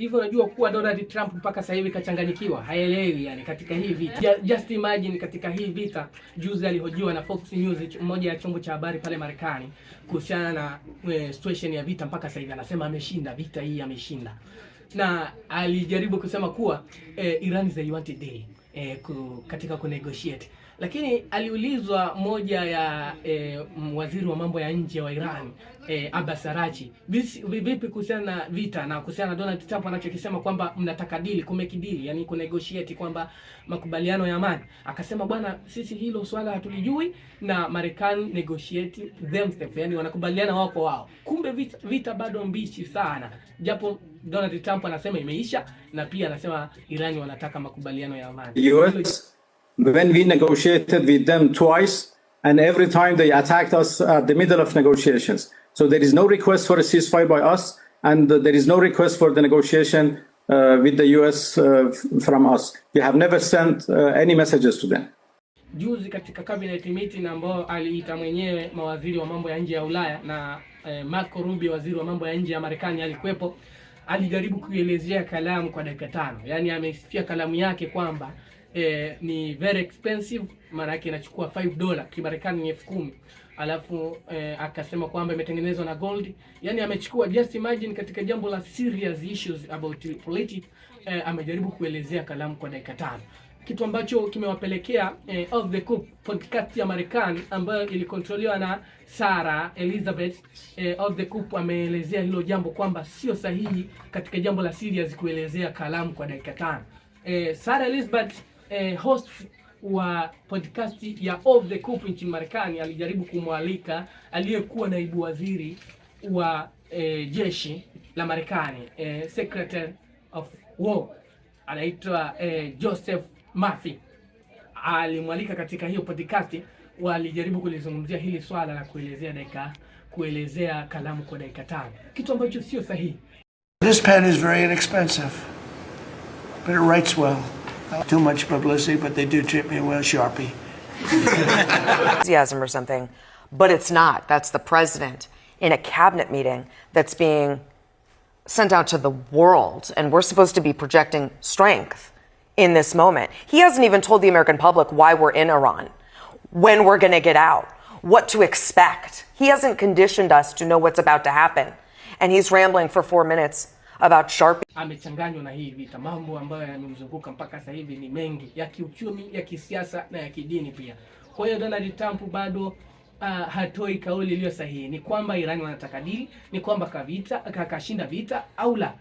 hivyo unajua kuwa Donald Trump mpaka sasa hivi kachanganyikiwa, haelewi yani katika hii vita. Just imagine katika hii vita, juzi alihojiwa na Fox News, mmoja ya chombo cha habari pale Marekani, kuhusiana na situation ya vita. Mpaka sasa hivi anasema ameshinda vita hii, ameshinda. Na alijaribu kusema kuwa Iran they want a deal katika kunegotiate, lakini aliulizwa moja ya waziri wa mambo ya nje wa Iran Abbas Araghchi, vipi kuhusiana na vita na kuhusiana na Donald Trump anachokisema kwamba mnataka deal, kumekidili, yani kunegotiate kwamba makubaliano ya amani. Akasema bwana, sisi hilo swala hatulijui na Marekani negotiate themselves, yani wanakubaliana wao kwa wao. Kumbe vita bado mbichi sana, japo Donald Trump anasema imeisha na pia anasema Iran wanataka makubaliano ya amani. US, when we negotiated with them twice, and every time they attacked us at the middle of negotiations. So there is no request for a ceasefire by us, and there is no request for the negotiation with the US from us. We have never sent any messages to them. Juzi katika cabinet meeting ambao aliita mwenyewe mawaziri wa mambo ya nje ya Ulaya na Marco Rubio, waziri wa mambo ya nje ya Marekani, alikuwepo, alijaribu kuelezea kalamu kwa dakika 5. Yani amesifia kalamu yake kwamba ni very expensive, maana yake inachukua $5 kimarekani ni 10,000. Alafu akasema kwamba imetengenezwa na gold. Yani amechukua, just imagine, katika jambo la serious issues about politics, amejaribu kuelezea kalamu kwa dakika 5. Kitu ambacho kimewapelekea Off the Cup podcast ya Marekani ambayo ilikontroliwa na Sarah Elizabeth. Off the Cup ameelezea hilo jambo kwamba sio sahihi katika jambo la serious kuelezea kalamu kwa dakika 5. Sarah Elizabeth, host wa podcast ya Off the Cup nchini Marekani, alijaribu kumwalika aliyekuwa naibu waziri wa jeshi la Marekani, Secretary of War, anaitwa Joseph Murphy. Alimwalika katika hiyo podcast, walijaribu kulizungumzia hili swala la kuelezea kalamu kwa dakika 5, kitu ambacho sio sahihi. This pen is very inexpensive, but it writes well. Too much publicity, but they do treat me well, Sharpie. Enthusiasm or something, but it's not. That's the president in a cabinet meeting that's being sent out to the world, and we're supposed to be projecting strength in this moment. He hasn't even told the American public why we're in Iran, when we're going to get out, what to expect. He hasn't conditioned us to know what's about to happen, and he's rambling for 4 minutes about Sharpie. Amechanganywa na hii vita, mambo ambayo yamemzunguka mpaka sasa hivi ni mengi, ya kiuchumi, ya kisiasa na ya kidini pia. Kwa hiyo Donald Trump bado hatoi kauli iliyo sahihi, ni kwamba Iran wanataka dili, ni kwamba kashinda vita au la.